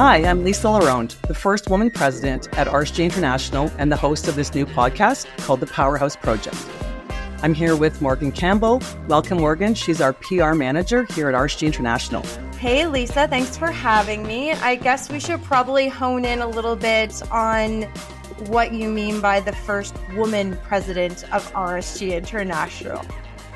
Hi, I'm Lisa Laronde, the first woman president at RSG International and the host of this new podcast called the Powerhouse Project. I'm here with Morganne Campbell. Welcome, Morganne. She's our PR manager here at RSG International. Hey, Lisa. Thanks for having me. I guess we should probably hone in a little bit on what you mean by the first woman president of RSG International.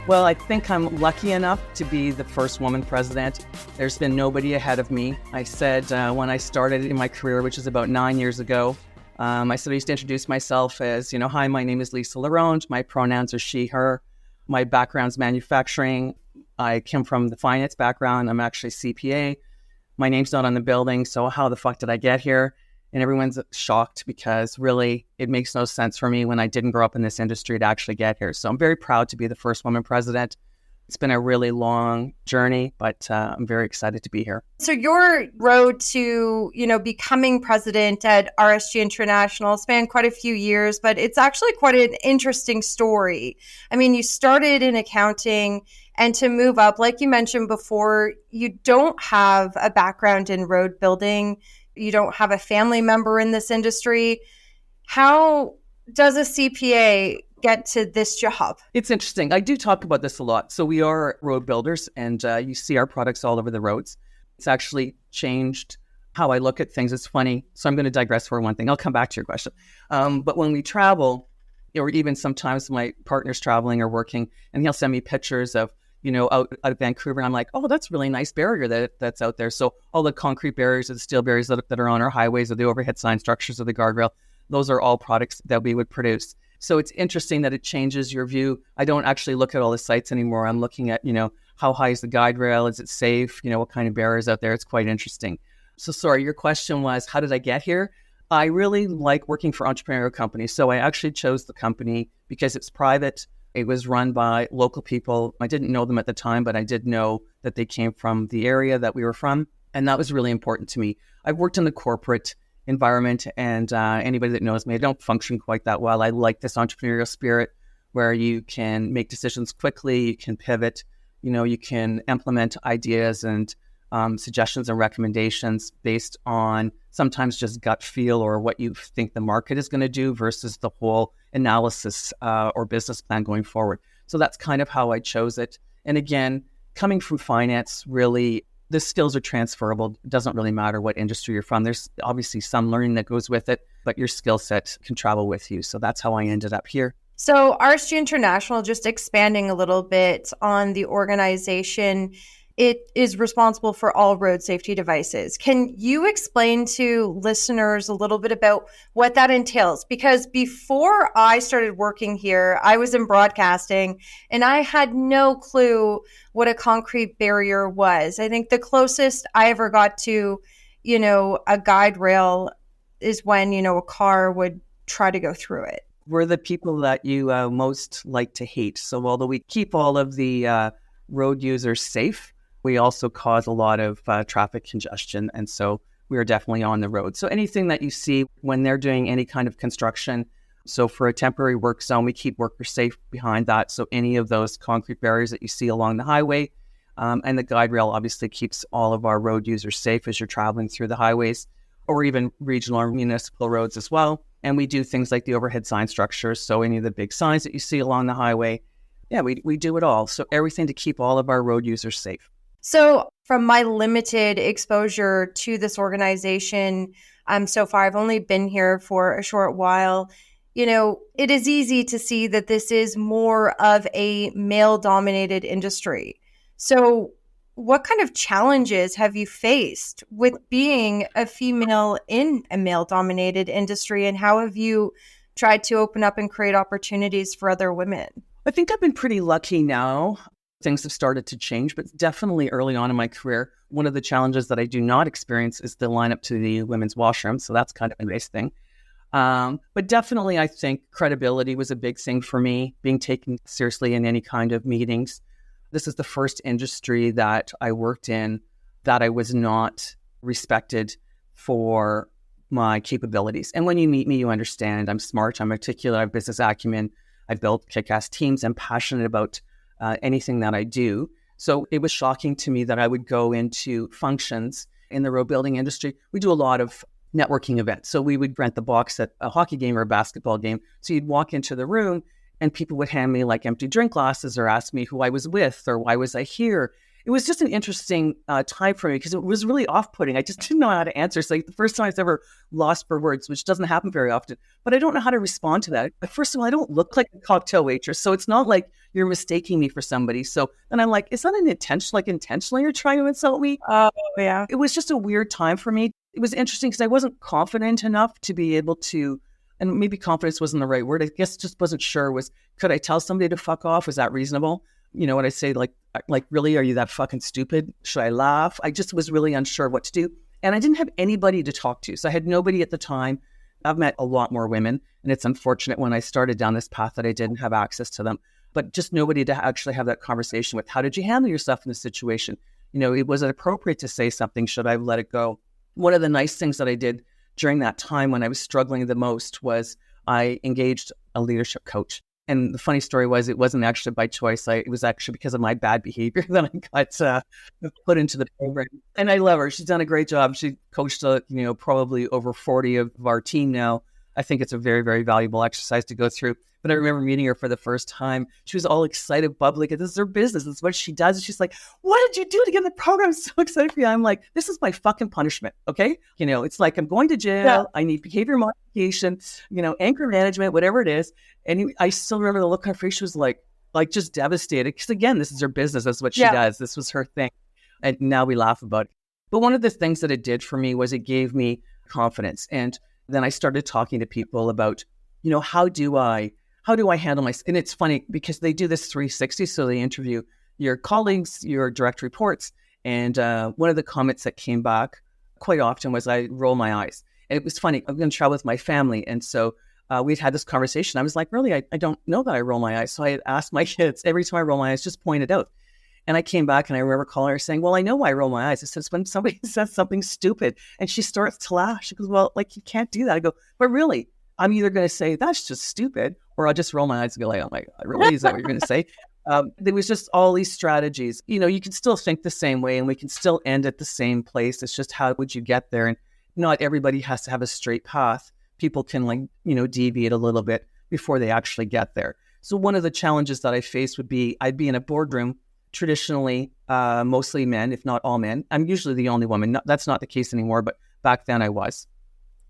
Well, I think I'm lucky enough to be the first woman president. There's been nobody ahead of me. I said when I started in my career, which is about 9 years ago, I used to introduce myself as, hi, my name is Lisa Laronde. My pronouns are she, her. My background's manufacturing. I came from the finance background. I'm actually CPA. My name's not on the building, so how the fuck did I get here? And everyone's shocked because really it makes no sense for me when I didn't grow up in this industry to actually get here. So I'm very proud to be the first woman president. It's been a really long journey, but I'm very excited to be here. So your road to, becoming president at RSG International spanned quite a few years, but it's actually quite an interesting story. I mean, you started in accounting, and to move up, like you mentioned before, you don't have a background in road building. You don't have a family member in this industry. How does a CPA get to this job? It's interesting. I do talk about this a lot. So we are road builders, and you see our products all over the roads. It's actually changed how I look at things. It's funny. So I'm going to digress for one thing. I'll come back to your question. But when we travel, or even sometimes my partner's traveling or working, and he'll send me pictures of out of Vancouver. And I'm like, oh, that's a really nice barrier that's out there. So all the concrete barriers or the steel barriers that are on our highways or the overhead sign structures or the guardrail, those are all products that we would produce. So it's interesting that it changes your view. I don't actually look at all the sites anymore. I'm looking at, how high is the guide rail? Is it safe? What kind of barriers out there? It's quite interesting. So sorry, your question was, how did I get here? I really like working for entrepreneurial companies. So I actually chose the company because it's private. It was run by local people. I didn't know them at the time, but I did know that they came from the area that we were from. And that was really important to me. I've worked in the corporate environment, and anybody that knows me, I don't function quite that well. I like this entrepreneurial spirit where you can make decisions quickly, you can pivot, you can implement ideas and suggestions and recommendations based on sometimes just gut feel or what you think the market is going to do versus the whole analysis or business plan going forward. So that's kind of how I chose it. And again, coming from finance, really, the skills are transferable. It doesn't really matter what industry you're from. There's obviously some learning that goes with it, but your skill set can travel with you. So that's how I ended up here. So RSG International, just expanding a little bit on the organization, it is responsible for all road safety devices. Can you explain to listeners a little bit about what that entails? Because before I started working here, I was in broadcasting and I had no clue what a concrete barrier was. I think the closest I ever got to, a guide rail is when, a car would try to go through it. We're the people that you most like to hate. So although we keep all of the road users safe, we also cause a lot of traffic congestion. And so we are definitely on the road. So anything that you see when they're doing any kind of construction, so for a temporary work zone, we keep workers safe behind that. So any of those concrete barriers that you see along the highway, and the guide rail obviously keeps all of our road users safe as you're traveling through the highways, or even regional or municipal roads as well. And we do things like the overhead sign structures. So any of the big signs that you see along the highway, we do it all. So everything to keep all of our road users safe. So from my limited exposure to this organization so far, I've only been here for a short while. It is easy to see that this is more of a male-dominated industry. So what kind of challenges have you faced with being a female in a male-dominated industry, and how have you tried to open up and create opportunities for other women? I think I've been pretty lucky now. Things have started to change, but definitely early on in my career, one of the challenges that I do not experience is the lineup to the women's washroom. So that's kind of a nice thing. But definitely, I think credibility was a big thing for me, being taken seriously in any kind of meetings. This is the first industry that I worked in that I was not respected for my capabilities. And when you meet me, you understand I'm smart, I'm articulate, I have business acumen, I built kick-ass teams, I'm passionate about anything that I do. So it was shocking to me that I would go into functions in the road building industry, we do a lot of networking events. So we would rent the box at a hockey game or a basketball game. So you'd walk into the room and people would hand me like empty drink glasses or ask me who I was with or why was I here. It was just an interesting time for me because it was really off-putting. I just didn't know how to answer. It's like the first time I was ever lost for words, which doesn't happen very often. But I don't know how to respond to that. First of all, I don't look like a cocktail waitress. So it's not like you're mistaking me for somebody. So then I'm like, is that an intention? Like intentionally you're trying to insult me? Oh, yeah. It was just a weird time for me. It was interesting because I wasn't confident enough to be able to, and maybe confidence wasn't the right word. I guess just wasn't sure could I tell somebody to fuck off? Was that reasonable? You know, what I say, like, really, are you that fucking stupid? Should I laugh? I just was really unsure what to do. And I didn't have anybody to talk to. So I had nobody at the time. I've met a lot more women. And it's unfortunate when I started down this path that I didn't have access to them. But just nobody to actually have that conversation with. How did you handle yourself in this situation? You know, was it appropriate to say something? Should I have let it go? One of the nice things that I did during that time when I was struggling the most was I engaged a leadership coach. And the funny story was it wasn't actually by choice. It was actually because of my bad behavior that I got put into the program. And I love her. She's done a great job. She coached, probably over 40 of our team now. I think it's a very, very valuable exercise to go through. But I remember meeting her for the first time. She was all excited, bubbly. This is her business. This is what she does. And she's like, what did you do to get in the program? I'm so excited for you. I'm like, this is my fucking punishment. Okay. You know, it's like I'm going to jail. Yeah. I need behavior modification, anchor management, whatever it is. And I still remember the look on her face. She was like just devastated. Because again, this is her business. That's what she does. This was her thing. And now we laugh about it. But one of the things that it did for me was it gave me confidence. And then I started talking to people about, how do I handle my, and it's funny because they do this 360. So they interview your colleagues, your direct reports. And one of the comments that came back quite often was I roll my eyes. And it was funny. I'm going to travel with my family. And so we'd had this conversation. I was like, really, I don't know that I roll my eyes. So I had asked my kids every time I roll my eyes, just point it out. And I came back and I remember calling her saying, well, I know why I roll my eyes. I said, it's when somebody says something stupid. And she starts to laugh. She goes, well, you can't do that. I go, but really, I'm either going to say, that's just stupid, or I'll just roll my eyes and go, oh my God, really? Is that what you're going to say? There was just all these strategies. You can still think the same way and we can still end at the same place. It's just how would you get there? And not everybody has to have a straight path. People can deviate a little bit before they actually get there. So one of the challenges that I faced would be I'd be in a boardroom, traditionally mostly men, if not all men. I'm usually the only woman. That's not the case anymore, but back then I was.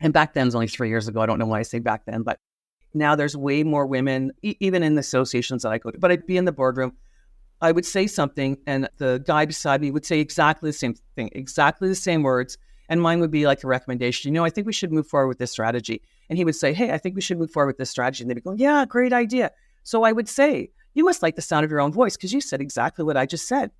And back then was only 3 years ago. I don't know why I say back then, but now there's way more women, even in the associations that I go to. But I'd be in the boardroom. I would say something and the guy beside me would say exactly the same thing, exactly the same words. And mine would be like a recommendation. I think we should move forward with this strategy. And he would say, hey, I think we should move forward with this strategy. And they'd be going, yeah, great idea. So I would say, you must like the sound of your own voice because you said exactly what I just said.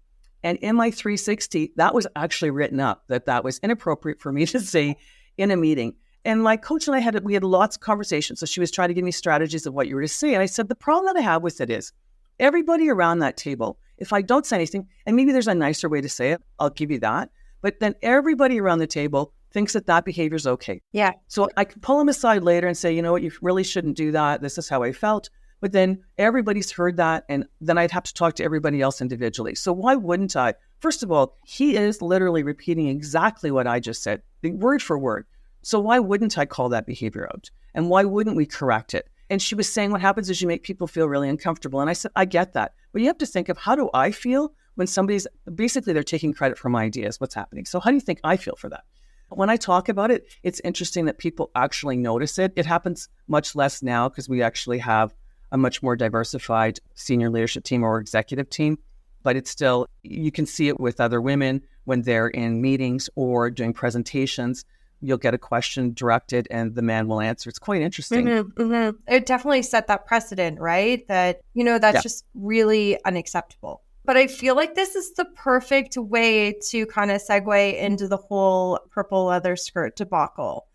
And in my 360, that was actually written up that was inappropriate for me to say in a meeting. And my coach and I we had lots of conversations. So she was trying to give me strategies of what you were to say. And I said, the problem that I have with it is everybody around that table, if I don't say anything, and maybe there's a nicer way to say it, I'll give you that. But then everybody around the table thinks that behavior is okay. Yeah. So I could pull them aside later and say, you know what, you really shouldn't do that. This is how I felt. But then everybody's heard that. And then I'd have to talk to everybody else individually. So why wouldn't I? First of all, he is literally repeating exactly what I just said, word for word. So why wouldn't I call that behavior out? And why wouldn't we correct it? And she was saying, what happens is you make people feel really uncomfortable. And I said, I get that. But you have to think of how do I feel when somebody's, basically they're taking credit for my ideas, what's happening. So how do you think I feel for that? When I talk about it, it's interesting that people actually notice it. It happens much less now because we actually have a much more diversified senior leadership team or executive team. But it's still, you can see it with other women when they're in meetings or doing presentations. You'll get a question directed and the man will answer. It's quite interesting. Mm-hmm, mm-hmm. It definitely set that precedent, right? That, that's just really unacceptable. But I feel like this is the perfect way to kind of segue into the whole purple leather skirt debacle.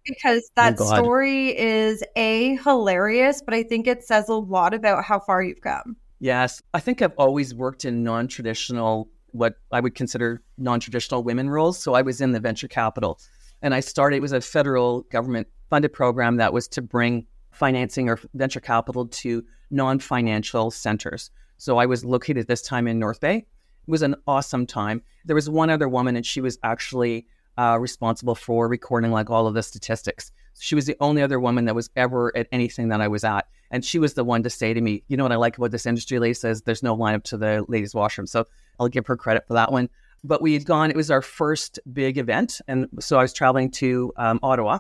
Because that story is hilarious, but I think it says a lot about how far you've come. Yes. I think I've always worked in non-traditional, what I would consider non-traditional women roles. So I was in the venture capital. And it was a federal government funded program that was to bring financing or venture capital to non-financial centers. So I was located this time in North Bay. It was an awesome time. There was one other woman and she was actually responsible for recording like all of the statistics. She was the only other woman that was ever at anything that I was at. And she was the one to say to me, you know what I like about this industry, lady says, there's no line up to the ladies' washroom. So I'll give her credit for that one. But we had gone, it was our first big event. And so I was traveling to Ottawa.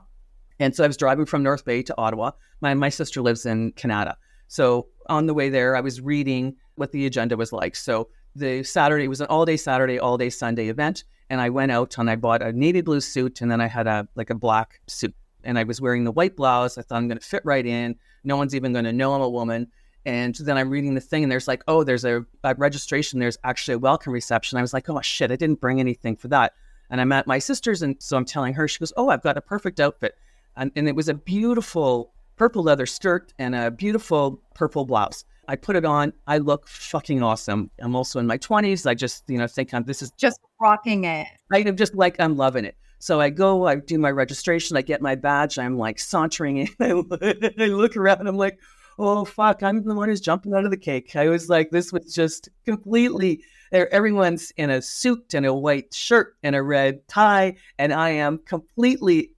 And so I was driving from North Bay to Ottawa. My sister lives in Canada. So on the way there, I was reading what the agenda was like. So the Saturday was an all-day Saturday, all-day Sunday event. And I went out and I bought a navy blue suit, and then I had a black suit. And I was wearing the white blouse. I thought I'm going to fit right in. No one's even going to know I'm a woman. And then I'm reading the thing and there's like, oh, there's a registration. There's actually a welcome reception. I was like, oh, shit, I didn't bring anything for that. And I'm at my sister's. And so I'm telling her, she goes, oh, I've got a perfect outfit. And it was a beautiful purple leather skirt and a beautiful purple blouse. I put it on. I look fucking awesome. I'm also in my 20s. I just, think this is just rocking it. I'm just like, I'm loving it. So I go, I do my registration, I get my badge, I'm like sauntering in, I look around, I'm like, oh fuck, I'm the one who's jumping out of the cake. I was like, this was just completely, everyone's in a suit and a white shirt and a red tie, and I am completely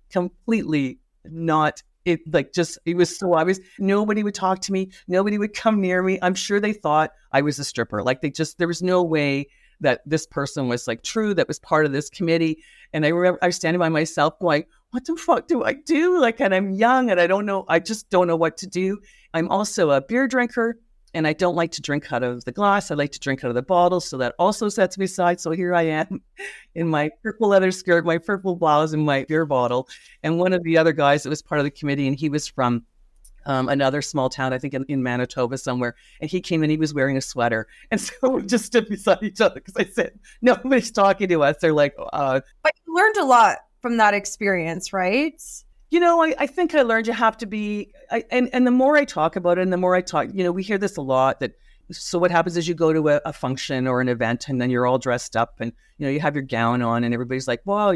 not, it was so obvious. Nobody would talk to me, nobody would come near me. I'm sure they thought I was a stripper. Like there was no way that this person was like true, that was part of this committee. And I remember I was standing by myself going, what the fuck do I do? Like, and I'm young and I just don't know what to do. I'm also a beer drinker and I don't like to drink out of the glass. I like to drink out of the bottle. So that also sets me aside. So here I am in my purple leather skirt, my purple blouse and my beer bottle. And one of the other guys that was part of the committee, and he was from another small town, I think in Manitoba somewhere. And he came in, he was wearing a sweater. And so we just stood beside each other because I said, nobody's talking to us. They're like, But you learned a lot from that experience, right? I think I learned you have to be, and the more I talk about it and the more I talk, we hear this a lot so what happens is you go to a function or an event and then you're all dressed up and, you have your gown on and everybody's like, well,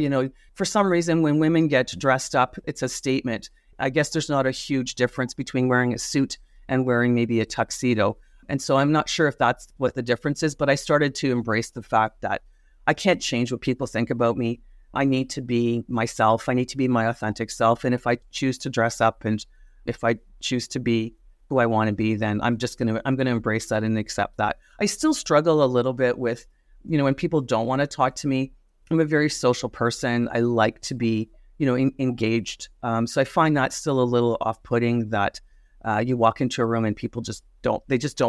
for some reason when women get dressed up, it's a statement. I guess there's not a huge difference between wearing a suit and wearing maybe a tuxedo. And so I'm not sure if that's what the difference is, but I started to embrace the fact that I can't change what people think about me. I need to be myself. I need to be my authentic self. And if I choose to dress up and if I choose to be who I want to be, then I'm going to embrace that and accept that. I still struggle a little bit with, when people don't want to talk to me. I'm a very social person. I like to be engaged. So I find that still a little off-putting that you walk into a room and people just don't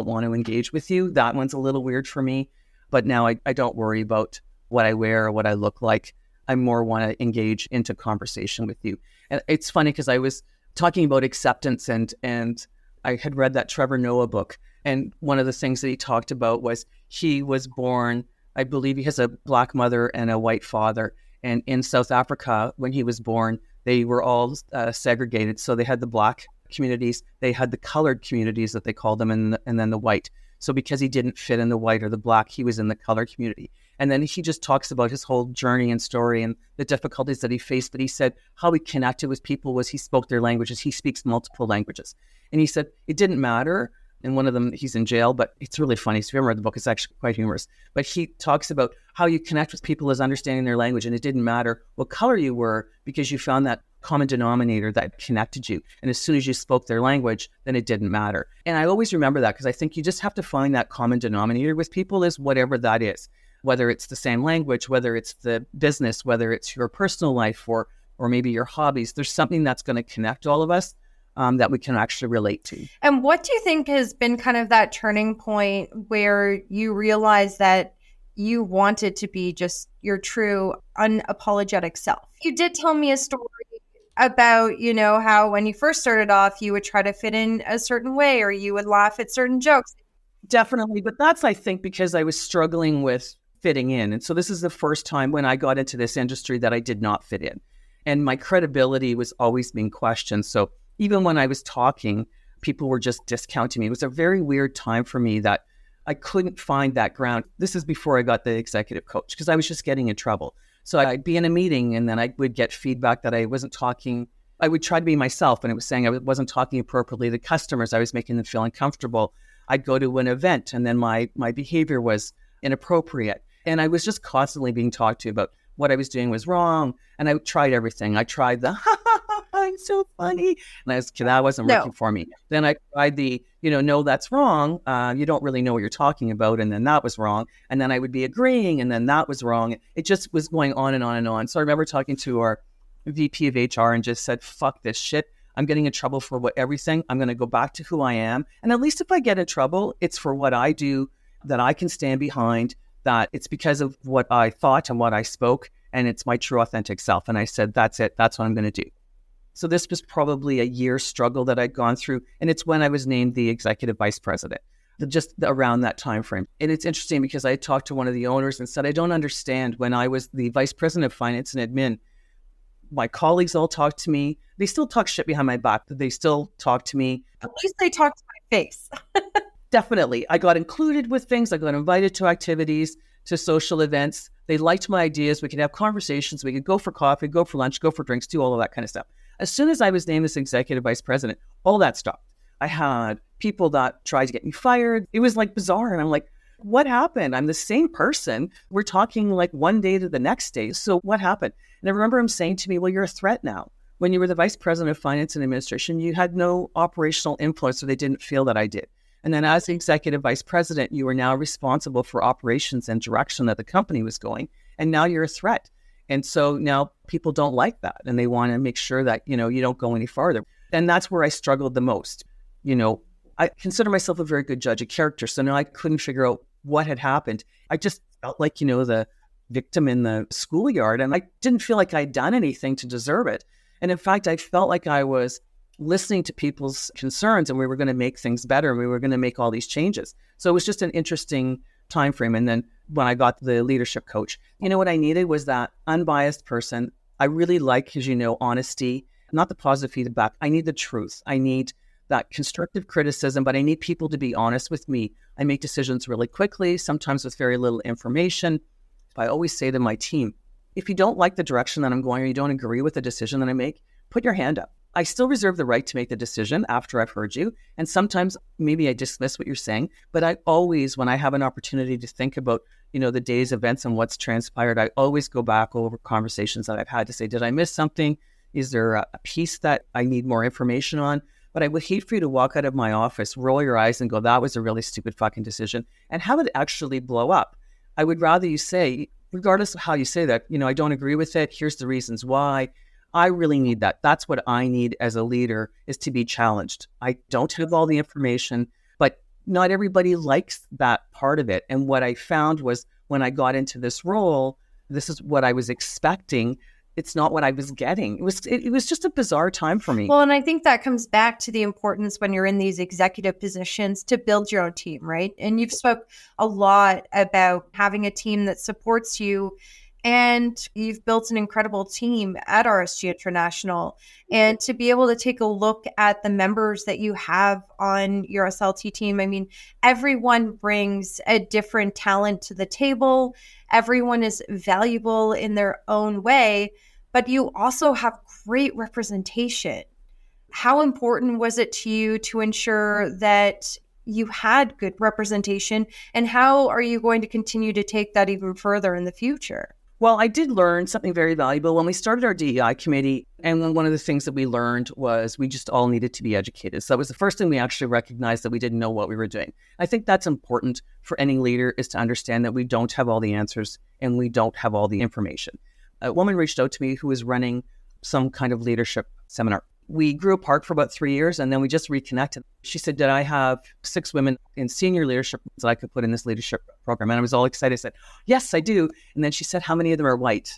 want to engage with you. That one's a little weird for me. But now I don't worry about what I wear or what I look like. I more want to engage into conversation with you. And it's funny because I was talking about acceptance and I had read that Trevor Noah book. And one of the things that he talked about was he was born, I believe he has a black mother and a white father. And in South Africa, when he was born, they were all segregated. So they had the black communities, they had the colored communities that they called them, and then the white. So because he didn't fit in the white or the black, he was in the colored community. And then he just talks about his whole journey and story and the difficulties that he faced. But he said how he connected with people was he spoke their languages. He speaks multiple languages. And he said it didn't matter. And one of them, he's in jail, but it's really funny. So if you ever read the book, it's actually quite humorous. But he talks about how you connect with people as understanding their language. And it didn't matter what color you were because you found that common denominator that connected you. And as soon as you spoke their language, then it didn't matter. And I always remember that because I think you just have to find that common denominator with people is whatever that is, whether it's the same language, whether it's the business, whether it's your personal life or maybe your hobbies. There's something that's going to connect all of us. That we can actually relate to. And what do you think has been kind of that turning point where you realize that you wanted to be just your true unapologetic self? You did tell me a story about, how when you first started off, you would try to fit in a certain way or you would laugh at certain jokes. Definitely. But that's, I think, because I was struggling with fitting in. And so this is the first time when I got into this industry that I did not fit in. And my credibility was always being questioned. So even when I was talking, people were just discounting me. It was a very weird time for me that I couldn't find that ground. This is before I got the executive coach because I was just getting in trouble. So I'd be in a meeting and then I would get feedback that I wasn't talking. I would try to be myself and it was saying I wasn't talking appropriately to customers. I was making them feel uncomfortable. I'd go to an event and then my behavior was inappropriate. And I was just constantly being talked to about what I was doing was wrong. And I tried everything. I tried the, I'm so funny. And that wasn't working for me. Then I tried the, no, that's wrong. You don't really know what you're talking about. And then that was wrong. And then I would be agreeing. And then that was wrong. It just was going on and on and on. So I remember talking to our VP of HR and just said, fuck this shit. I'm getting in trouble for everything. I'm going to go back to who I am. And at least if I get in trouble, it's for what I do that I can stand behind, that it's because of what I thought and what I spoke, and it's my true authentic self. And I said, that's it. That's what I'm going to do. So this was probably a year struggle that I'd gone through. And it's when I was named the executive vice president, just around that time frame. And it's interesting because I talked to one of the owners and said, I don't understand, when I was the vice president of finance and admin, my colleagues all talk to me. They still talk shit behind my back, but they still talk to me. At least they talk to my face. Definitely. I got included with things. I got invited to activities, to social events. They liked my ideas. We could have conversations. We could go for coffee, go for lunch, go for drinks, do all of that kind of stuff. As soon as I was named as executive vice president, all that stopped. I had people that tried to get me fired. It was like bizarre. And I'm like, what happened? I'm the same person. We're talking like one day to the next day. So what happened? And I remember him saying to me, well, you're a threat now. When you were the vice president of finance and administration, you had no operational influence, so they didn't feel that I did. And then as the executive vice president, you are now responsible for operations and direction that the company was going. And now you're a threat. And so now people don't like that. And they want to make sure that, you don't go any farther. And that's where I struggled the most. I consider myself a very good judge of character. So now I couldn't figure out what had happened. I just felt like, the victim in the schoolyard. And I didn't feel like I'd done anything to deserve it. And in fact, I felt like I was listening to people's concerns and we were going to make things better and we were going to make all these changes. So it was just an interesting time frame. And then when I got the leadership coach, what I needed was that unbiased person. I really like, as honesty, not the positive feedback. I need the truth. I need that constructive criticism, but I need people to be honest with me. I make decisions really quickly, sometimes with very little information. I always say to my team, if you don't like the direction that I'm going or you don't agree with the decision that I make, put your hand up. I still reserve the right to make the decision after I've heard you. And sometimes maybe I dismiss what you're saying, but I always, when I have an opportunity to think about, the day's events and what's transpired, I always go back over conversations that I've had to say, did I miss something? Is there a piece that I need more information on? But I would hate for you to walk out of my office, roll your eyes and go, that was a really stupid fucking decision, and have it actually blow up. I would rather you say, regardless of how you say that, I don't agree with it. Here's the reasons why. I really need that. That's what I need as a leader, is to be challenged. I don't have all the information, but not everybody likes that part of it. And what I found was when I got into this role, this is what I was expecting. It's not what I was getting. It was just a bizarre time for me. Well, and I think that comes back to the importance when you're in these executive positions to build your own team, right? And you've spoke a lot about having a team that supports you, and you've built an incredible team at RSG International. And to be able to take a look at the members that you have on your SLT team, I mean, everyone brings a different talent to the table. Everyone is valuable in their own way, but you also have great representation. How important was it to you to ensure that you had good representation, and how are you going to continue to take that even further in the future? Well, I did learn something very valuable when we started our DEI committee. And one of the things that we learned was we just all needed to be educated. So that was the first thing we actually recognized, that we didn't know what we were doing. I think that's important for any leader, is to understand that we don't have all the answers and we don't have all the information. A woman reached out to me who was running some kind of leadership seminar. We grew apart for about 3 years and then we just reconnected. She said, did I have 6 women in senior leadership that I could put in this leadership program? And I was all excited. I said, yes, I do. And then she said, how many of them are white?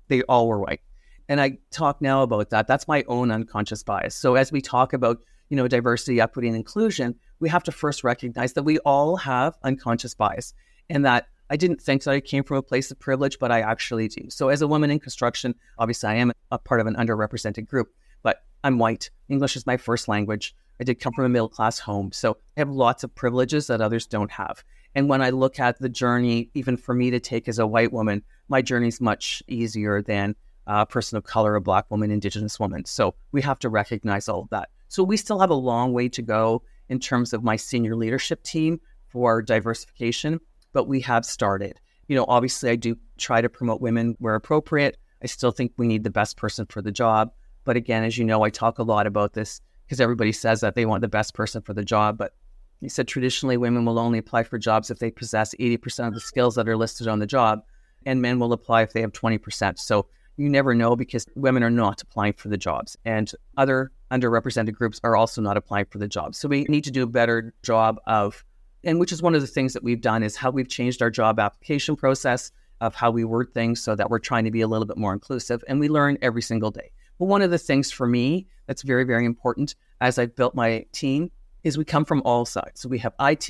They all were white. And I talk now about that. That's my own unconscious bias. So as we talk about, diversity, equity, and inclusion, we have to first recognize that we all have unconscious bias, and that I didn't think that I came from a place of privilege, but I actually do. So as a woman in construction, obviously I am a part of an underrepresented group, but I'm white. English is my first language. I did come from a middle-class home. So I have lots of privileges that others don't have. And when I look at the journey, even for me to take as a white woman, my journey is much easier than a person of color, a Black woman, Indigenous woman. So we have to recognize all of that. So we still have a long way to go in terms of my senior leadership team for diversification, but we have started. Obviously I do try to promote women where appropriate. I still think we need the best person for the job. But again, as you know, I talk a lot about this because everybody says that they want the best person for the job. But you said traditionally women will only apply for jobs if they possess 80% of the skills that are listed on the job, and men will apply if they have 20%. So you never know because women are not applying for the jobs, and other underrepresented groups are also not applying for the jobs. So we need to do a better job of, and which is one of the things that we've done, is how we've changed our job application process of how we word things so that we're trying to be a little bit more inclusive, and we learn every single day. But one of the things for me that's very, very important as I've built my team is we come from all sides. So we have IT,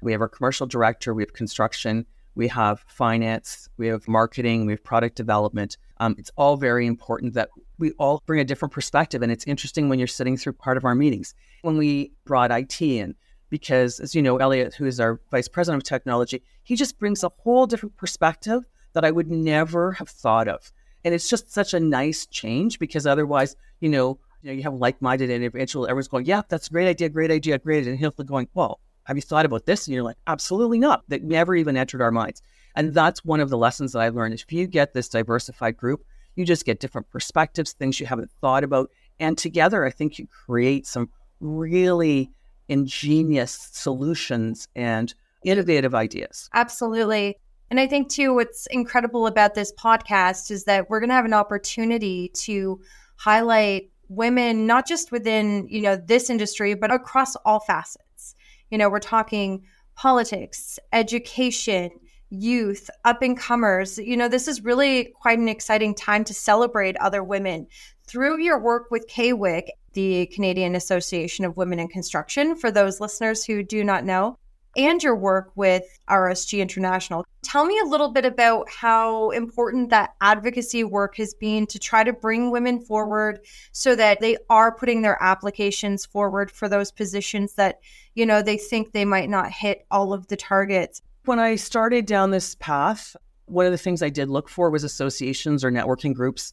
we have our commercial director, we have construction, we have finance, we have marketing, we have product development. It's all very important that we all bring a different perspective. And it's interesting when you're sitting through part of our meetings, when we brought IT in, because as you know, Elliot, who is our vice president of technology, he just brings a whole different perspective that I would never have thought of. And it's just such a nice change because otherwise, you have like-minded individuals, everyone's going, yeah, that's a great idea, great idea, great. And he'll be going, well, have you thought about this? And you're like, absolutely not. That never even entered our minds. And that's one of the lessons that I've learned. If you get this diversified group, you just get different perspectives, things you haven't thought about. And together, I think you create some really ingenious solutions and innovative ideas. Absolutely. And I think too, what's incredible about this podcast is that we're going to have an opportunity to highlight women, not just within, this industry, but across all facets. We're talking politics, education, youth, up and comers. This is really quite an exciting time to celebrate other women. Through your work with CAWIC, the Canadian Association of Women in Construction, for those listeners who do not know, and your work with RSG International. Tell me a little bit about how important that advocacy work has been to try to bring women forward so that they are putting their applications forward for those positions that, they think they might not hit all of the targets. When I started down this path, one of the things I did look for was associations or networking groups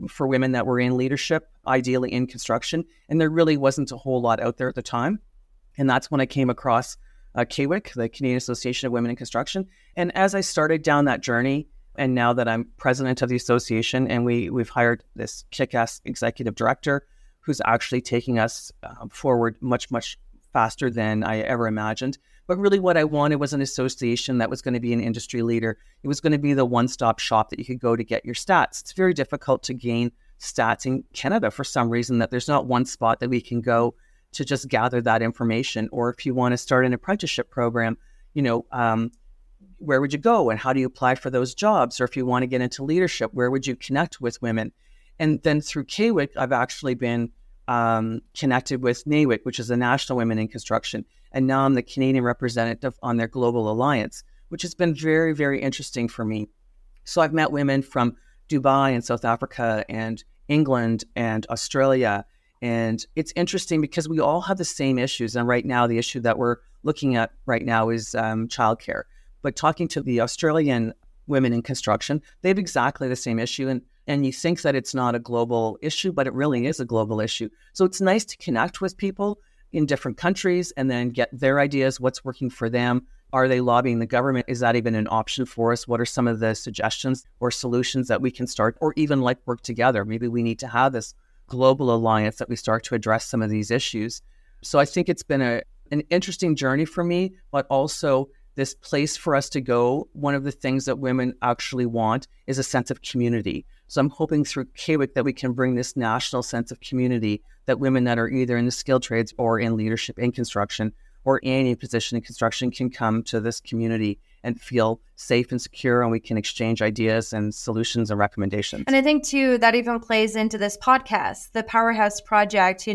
for women that were in leadership, ideally in construction. And there really wasn't a whole lot out there at the time. And that's when I came across CAWIC, the Canadian Association of Women in Construction. And as I started down that journey, and now that I'm president of the association, and we've hired this kick-ass executive director who's actually taking us forward much, much faster than I ever imagined. But really what I wanted was an association that was going to be an industry leader. It was going to be the one-stop shop that you could go to get your stats. It's very difficult to gain stats in Canada for some reason, that there's not one spot that we can go to just gather that information. Or if you want to start an apprenticeship program, where would you go and how do you apply for those jobs? Or if you want to get into leadership, where would you connect with women? And then through CAWIC, I've actually been connected with NAWIC, which is the National Women in Construction. And now I'm the Canadian representative on their global alliance, which has been very, very interesting for me. So I've met women from Dubai and South Africa and England and Australia. And it's interesting because we all have the same issues. And right now, the issue that we're looking at right now is childcare. But talking to the Australian women in construction, they have exactly the same issue. And you think that it's not a global issue, but it really is a global issue. So it's nice to connect with people in different countries and then get their ideas, what's working for them. Are they lobbying the government? Is that even an option for us? What are some of the suggestions or solutions that we can start, or even work together? Maybe we need to have this global alliance that we start to address some of these issues. So I think it's been an interesting journey for me, but also this place for us to go. One of the things that women actually want is a sense of community. So I'm hoping through CAWIC that we can bring this national sense of community, that women that are either in the skilled trades or in leadership in construction or any position in construction can come to this community and feel safe and secure, and we can exchange ideas and solutions and recommendations. And I think too, that even plays into this podcast, the Powerhouse Project,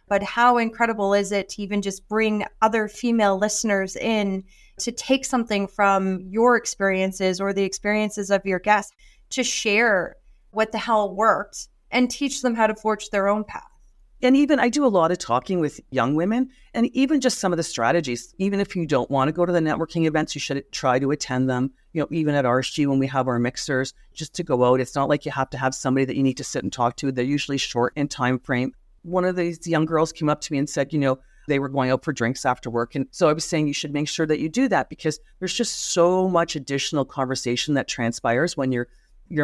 but how incredible is it to even just bring other female listeners in to take something from your experiences or the experiences of your guests to share what the hell worked and teach them how to forge their own path. And even I do a lot of talking with young women, and even just some of the strategies. Even if you don't want to go to the networking events, you should try to attend them. Even at RSG when we have our mixers, just to go out. It's not like you have to have somebody that you need to sit and talk to. They're usually short in time frame. One of these young girls came up to me and said, They were going out for drinks after work. And so I was saying you should make sure that you do that because there's just so much additional conversation that transpires when you're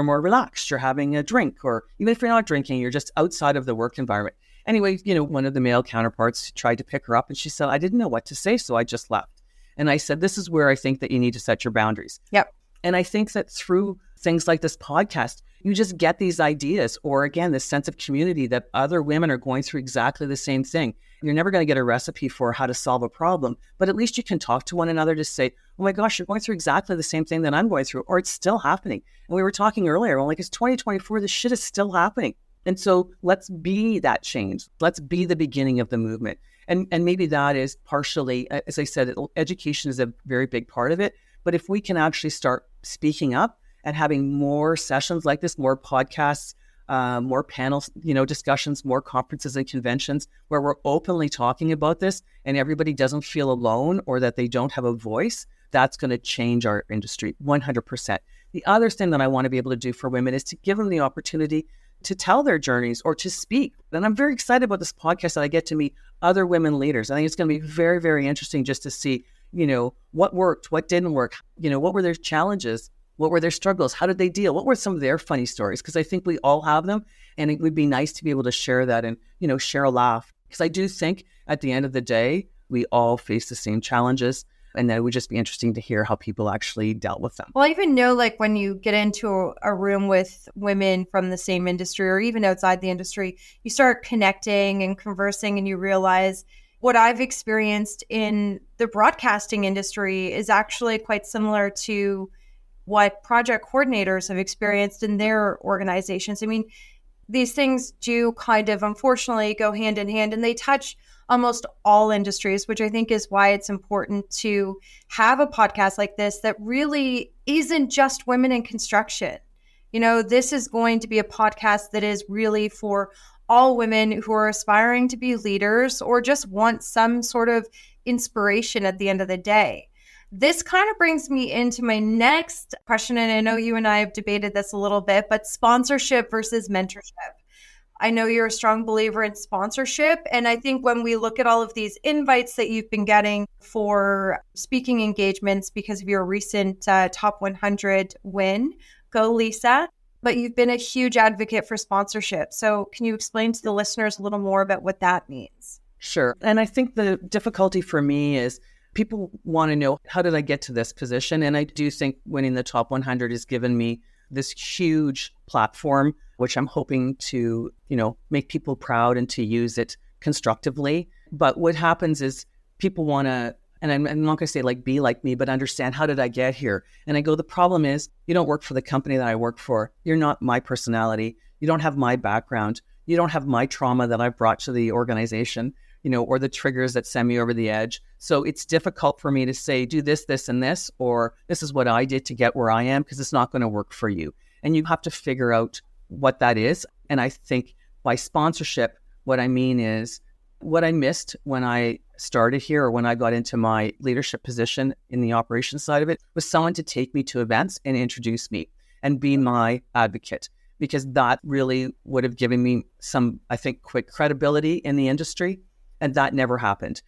more relaxed, you're having a drink, or even if you're not drinking, you're just outside of the work environment. Anyway, one of the male counterparts tried to pick her up and she said, I didn't know what to say, so I just left. And I said, this is where I think that you need to set your boundaries. Yep. And I think that through things like this podcast, you just get these ideas, or again, this sense of community that other women are going through exactly the same thing. You're never going to get a recipe for how to solve a problem, but at least you can talk to one another to say, oh my gosh, you're going through exactly the same thing that I'm going through, or it's still happening. And we were talking earlier, well, like it's 2024, this shit is still happening. And so let's be that change. Let's be the beginning of the movement. And maybe that is partially, as I said, education is a very big part of it. But if we can actually start speaking up and having more sessions like this, more podcasts, more panels, discussions, more conferences and conventions where we're openly talking about this and everybody doesn't feel alone or that they don't have a voice, that's going to change our industry 100%. The other thing that I want to be able to do for women is to give them the opportunity to tell their journeys or to speak. And I'm very excited about this podcast that I get to meet other women leaders. I think it's going to be very, very interesting just to see, what worked, what didn't work, what were their challenges, what were their struggles, how did they deal, what were some of their funny stories? Because I think we all have them, and it would be nice to be able to share that and, share a laugh. Because I do think at the end of the day, we all face the same challenges. And that it would just be interesting to hear how people actually dealt with them. Well, I even know like when you get into a room with women from the same industry or even outside the industry, you start connecting and conversing and you realize what I've experienced in the broadcasting industry is actually quite similar to what project coordinators have experienced in their organizations. I mean, these things do kind of unfortunately go hand in hand and they touch almost all industries, which I think is why it's important to have a podcast like this that really isn't just women in construction. This is going to be a podcast that is really for all women who are aspiring to be leaders or just want some sort of inspiration at the end of the day. This kind of brings me into my next question, and I know you and I have debated this a little bit, but sponsorship versus mentorship. I know you're a strong believer in sponsorship. And I think when we look at all of these invites that you've been getting for speaking engagements because of your recent top 100 win, go Lisa, but you've been a huge advocate for sponsorship. So can you explain to the listeners a little more about what that means? Sure. And I think the difficulty for me is people want to know, how did I get to this position? And I do think winning the top 100 has given me this huge platform, which I'm hoping to, make people proud and to use it constructively. But what happens is people want to, and I'm not going to say like, be like me, but understand, how did I get here? And I go, the problem is you don't work for the company that I work for. You're not my personality. You don't have my background. You don't have my trauma that I've brought to the organization, or the triggers that send me over the edge. So it's difficult for me to say, do this, this, and this, or this is what I did to get where I am, because it's not going to work for you. And you have to figure out what that is. And I think by sponsorship, what I mean is what I missed when I started here or when I got into my leadership position in the operations side of it was someone to take me to events and introduce me and be my advocate, because that really would have given me some, I think, quick credibility in the industry. And that never happened.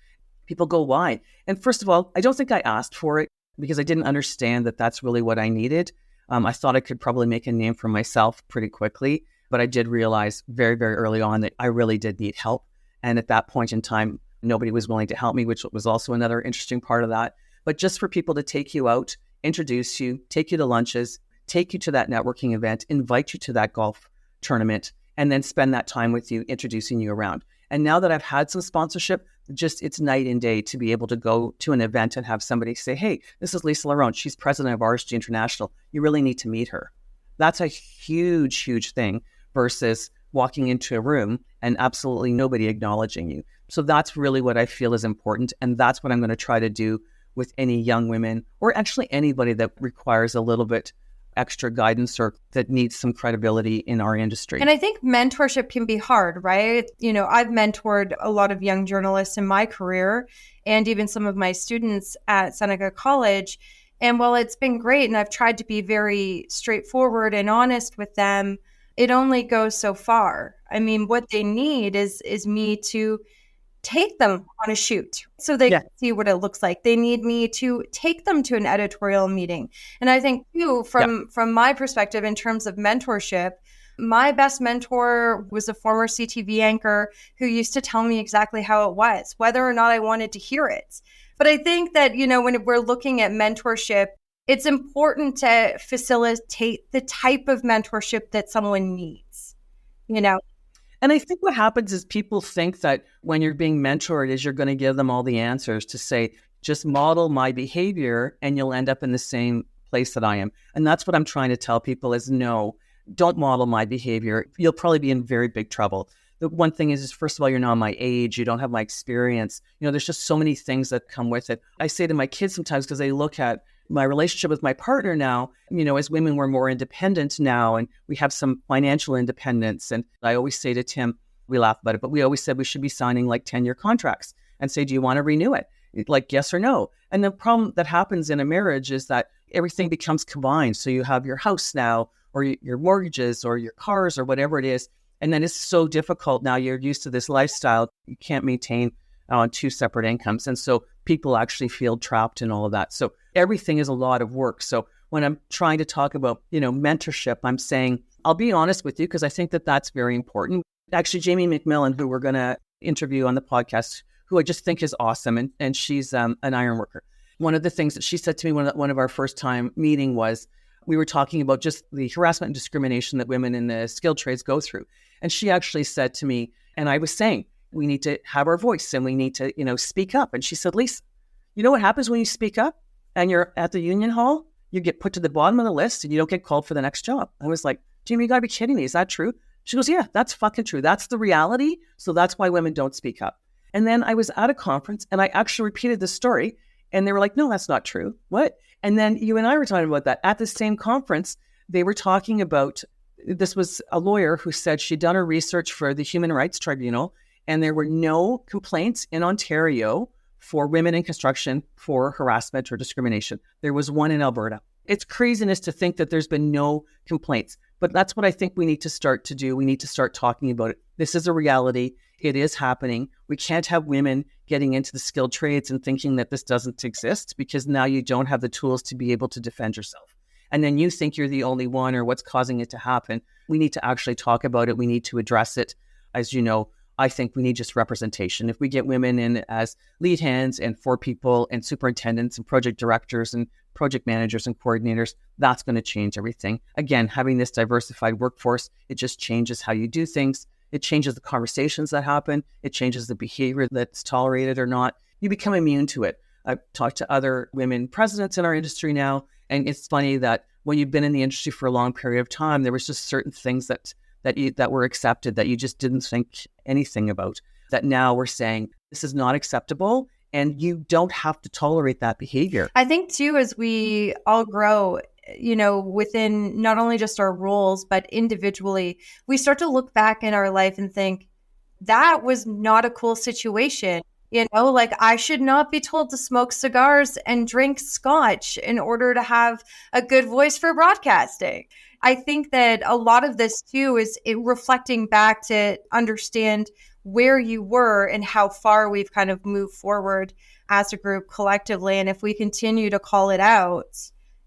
People go, why? And first of all, I don't think I asked for it because I didn't understand that that's really what I needed. I thought I could probably make a name for myself pretty quickly, but I did realize very, very early on that I really did need help. And at that point in time, nobody was willing to help me, which was also another interesting part of that. But just for people to take you out, introduce you, take you to lunches, take you to that networking event, invite you to that golf tournament, and then spend that time with you, introducing you around. And now that I've had some sponsorship, it's night and day to be able to go to an event and have somebody say, hey, this is Lisa Laronde. She's president of RSG International. You really need to meet her. That's a huge, huge thing versus walking into a room and absolutely nobody acknowledging you. So that's really what I feel is important. And that's what I'm going to try to do with any young women, or actually anybody that requires a little bit extra guidance or that needs some credibility in our industry. And I think mentorship can be hard, right? I've mentored a lot of young journalists in my career and even some of my students at Seneca College. And while it's been great and I've tried to be very straightforward and honest with them, it only goes so far. I mean, what they need is me to take them on a shoot so they can see what it looks like. They need me to take them to an editorial meeting. And I think too, from my perspective, in terms of mentorship, my best mentor was a former CTV anchor who used to tell me exactly how it was, whether or not I wanted to hear it. But I think that, when we're looking at mentorship, it's important to facilitate the type of mentorship that someone needs, And I think what happens is people think that when you're being mentored is you're going to give them all the answers to say, just model my behavior and you'll end up in the same place that I am. And that's what I'm trying to tell people is no, don't model my behavior. You'll probably be in very big trouble. The one thing is first of all, you're not my age. You don't have my experience. There's just so many things that come with it. I say to my kids sometimes because they look at my relationship with my partner now, as women, we're more independent now and we have some financial independence. And I always say to Tim, we laugh about it, but we always said we should be signing like 10-year contracts and say, do you want to renew it? Like yes or no. And the problem that happens in a marriage is that everything becomes combined. So you have your house now or your mortgages or your cars or whatever it is. And then it's so difficult now. You're used to this lifestyle. You can't maintain on two separate incomes. And so people actually feel trapped in all of that. So everything is a lot of work. So when I'm trying to talk about, mentorship, I'm saying, I'll be honest with you because I think that that's very important. Actually, Jamie McMillan, who we're going to interview on the podcast, who I just think is awesome. And she's an iron worker. One of the things that she said to me one of our first time meeting was, we were talking about just the harassment and discrimination that women in the skilled trades go through. And she actually said to me, and I was saying, we need to have our voice and we need to, speak up. And she said, Lisa, you know what happens when you speak up and you're at the union hall? You get put to the bottom of the list and you don't get called for the next job. I was like, Jamie, you gotta be kidding me. Is that true? She goes, yeah, that's fucking true. That's the reality. So that's why women don't speak up. And then I was at a conference and I actually repeated the story and they were like, no, that's not true. What? And then you and I were talking about that. At the same conference, they were talking about, this was a lawyer who said she'd done her research for the Human Rights Tribunal and there were no complaints in Ontario for women in construction for harassment or discrimination. There was one in Alberta. It's craziness to think that there's been no complaints, but that's what I think we need to start to do. We need to start talking about it. This is a reality. It is happening. We can't have women getting into the skilled trades and thinking that this doesn't exist because now you don't have the tools to be able to defend yourself. And then you think you're the only one or what's causing it to happen. We need to actually talk about it. We need to address it. As you know, I think we need just representation. If we get women in as lead hands and forepeople and superintendents and project directors and project managers and coordinators, that's going to change everything. Again, having this diversified workforce, it just changes how you do things. It changes the conversations that happen. It changes the behavior that's tolerated or not. You become immune to it. I've talked to other women presidents in our industry now, and it's funny that when you've been in the industry for a long period of time, there was just certain things that were accepted that you just didn't think anything about, that now we're saying this is not acceptable and you don't have to tolerate that behavior. I think too, as we all grow, within not only just our roles, but individually, we start to look back in our life and think, that was not a cool situation. Like I should not be told to smoke cigars and drink scotch in order to have a good voice for broadcasting. I think that a lot of this too is it reflecting back to understand where you were and how far we've kind of moved forward as a group collectively. And if we continue to call it out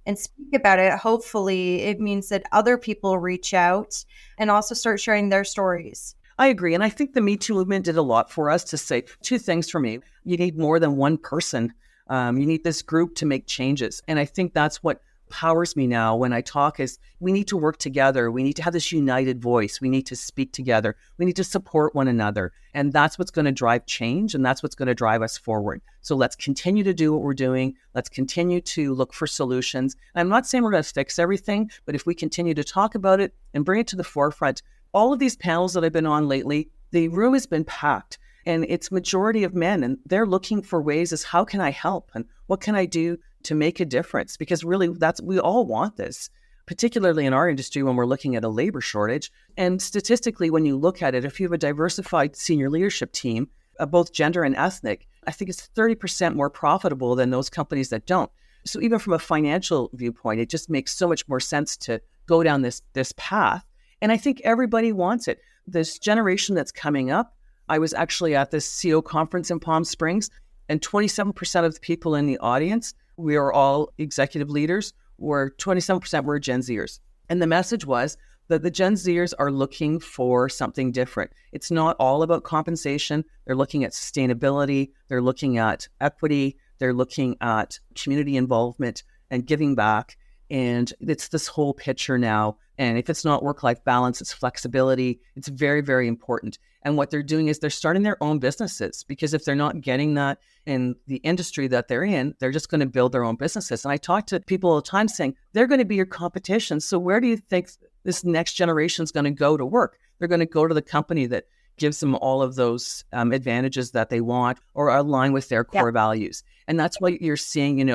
and speak about it, hopefully it means that other people reach out and also start sharing their stories. I agree. And I think the Me Too movement did a lot for us to say two things for me. You need more than one person. You need this group to make changes. And I think that's what powers me now when I talk is we need to work together. We need to have this united voice. We need to speak together. We need to support one another. And that's what's going to drive change. And that's what's going to drive us forward. So let's continue to do what we're doing. Let's continue to look for solutions. And I'm not saying we're going to fix everything, but if we continue to talk about it and bring it to the forefront, all of these panels that I've been on lately, the room has been packed and it's majority of men and they're looking for ways as how can I help and what can I do to make a difference? Because really we all want this, particularly in our industry when we're looking at a labor shortage. And statistically, when you look at it, if you have a diversified senior leadership team, both gender and ethnic, I think it's 30% more profitable than those companies that don't. So even from a financial viewpoint, it just makes so much more sense to go down this path. And I think everybody wants it. This generation that's coming up, I was actually at this CEO conference in Palm Springs, and 27% of the people in the audience, we are all executive leaders, were 27% were Gen Zers. And the message was that the Gen Zers are looking for something different. It's not all about compensation. They're looking at sustainability. They're looking at equity. They're looking at community involvement and giving back. And it's this whole picture now. And if it's not work-life balance, it's flexibility. It's very, very important. And what they're doing is they're starting their own businesses, because if they're not getting that in the industry that they're in, they're just going to build their own businesses. And I talk to people all the time saying, they're going to be your competition. So where do you think this next generation is going to go to work? They're going to go to the company that gives them all of those advantages that they want or align with their core values. And that's what you're seeing,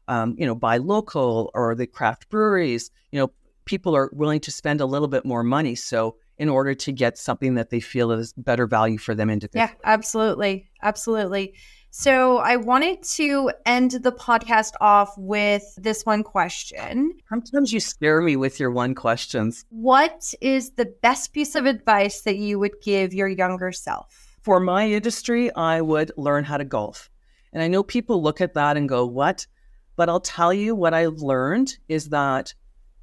buy local or the craft breweries, people are willing to spend a little bit more money. So in order to get something that they feel is better value for them individually. Yeah, absolutely. Absolutely. So I wanted to end the podcast off with this one question. Sometimes you scare me with your one questions. What is the best piece of advice that you would give your younger self? For my industry, I would learn how to golf. And I know people look at that and go, what? But I'll tell you what I've learned is that,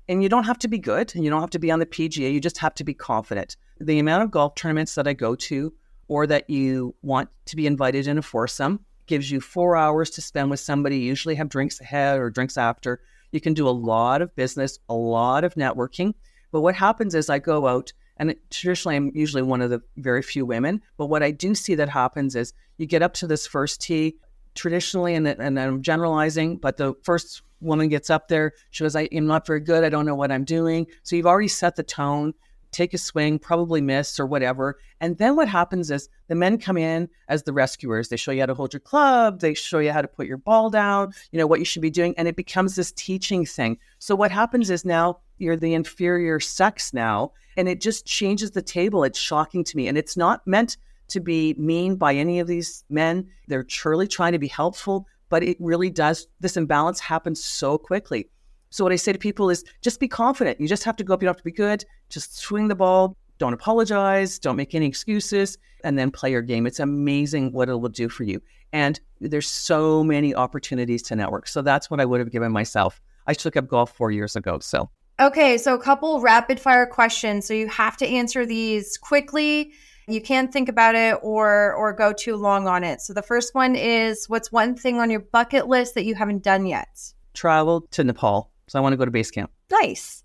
and you don't have to be good and you don't have to be on the PGA, you just have to be confident. The amount of golf tournaments that I go to or that you want to be invited in a foursome gives you 4 hours to spend with somebody. You usually have drinks ahead or drinks after. You can do a lot of business, a lot of networking. But what happens is I go out, and traditionally I'm usually one of the very few women, but what I do see that happens is you get up to this first tee, traditionally, and I'm generalizing, but the first woman gets up there, she goes, I am not very good, I don't know what I'm doing. So you've already set the tone, take a swing, probably miss or whatever. And then what happens is the men come in as the rescuers. They show you how to hold your club, they show you how to put your ball down, what you should be doing. And it becomes this teaching thing. So what happens is now you're the inferior sex now, and it just changes the table. It's shocking to me. And it's not meant to be mean by any of these men. They're truly trying to be helpful, but it really does. This imbalance happens so quickly. So what I say to people is just be confident. You just have to go up. You don't have to be good. Just swing the ball. Don't apologize. Don't make any excuses, and then play your game. It's amazing what it will do for you. And there's so many opportunities to network. So that's what I would have given myself. I took up golf 4 years ago. So. Okay. So a couple rapid fire questions. So you have to answer these quickly. You can't think about it or go too long on it. So the first one is, what's one thing on your bucket list that you haven't done yet? Travel to Nepal. So I want to go to base camp. Nice.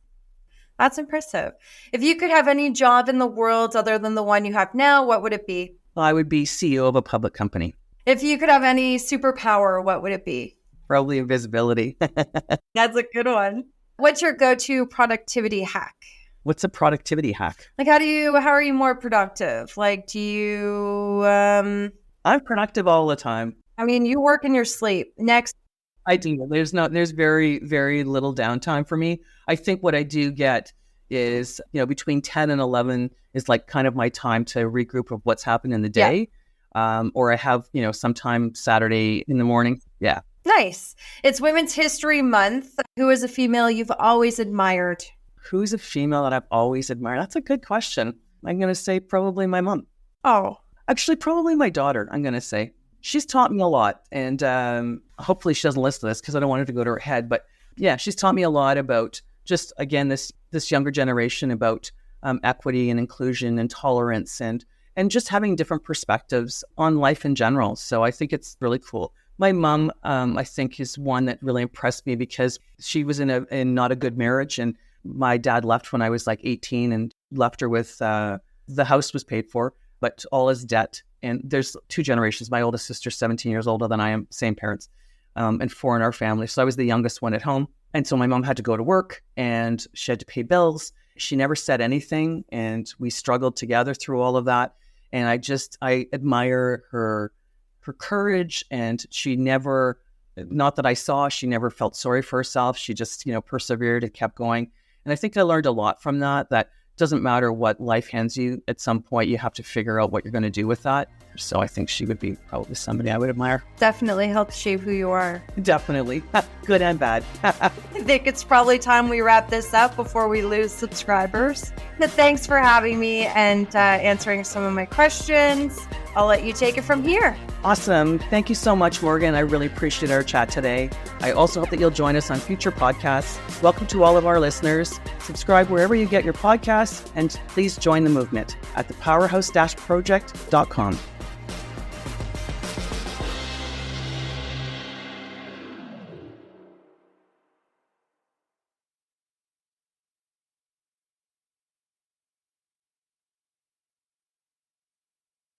That's impressive. If you could have any job in the world other than the one you have now, what would it be? I would be CEO of a public company. If you could have any superpower, what would it be? Probably invisibility. That's a good one. What's your go-to productivity hack? What's a productivity hack? Like, how are you more productive? Like, do you, I'm productive all the time. I mean, you work in your sleep. Next. I do. There's very, very little downtime for me. I think what I do get is, between 10 and 11 is like kind of my time to regroup of what's happened in the day. Yeah. Or I have, sometime Saturday in the morning. Yeah. Nice. It's Women's History Month. Who is a female you've always admired? Who's a female that I've always admired? That's a good question. I'm going to say probably my mom. Oh. Actually, probably my daughter, I'm going to say. She's taught me a lot. And hopefully she doesn't listen to this because I don't want it to go to her head. But yeah, she's taught me a lot about just, again, this younger generation, about equity and inclusion and tolerance and just having different perspectives on life in general. So I think it's really cool. My mom, I think, is one that really impressed me because she was in not a good marriage, and my dad left when I was like 18 and left her with, the house was paid for, but all his debt. And there's two generations. My oldest sister's 17 years older than I am, same parents, and 4 in our family. So I was the youngest one at home. And so my mom had to go to work and she had to pay bills. She never said anything, and we struggled together through all of that. And I admire her courage, and she never, not that I saw, she never felt sorry for herself. She just, persevered and kept going. And I think I learned a lot from that doesn't matter what life hands you. At some point, you have to figure out what you're going to do with that. So I think she would be probably somebody I would admire. Definitely helps shape who you are. Definitely. Good and bad. I think it's probably time we wrap this up before we lose subscribers. But thanks for having me and answering some of my questions. I'll let you take it from here. Awesome. Thank you so much, Morgan. I really appreciate our chat today. I also hope that you'll join us on future podcasts. Welcome to all of our listeners. Subscribe wherever you get your podcasts, and please join the movement at the powerhouse-project.com.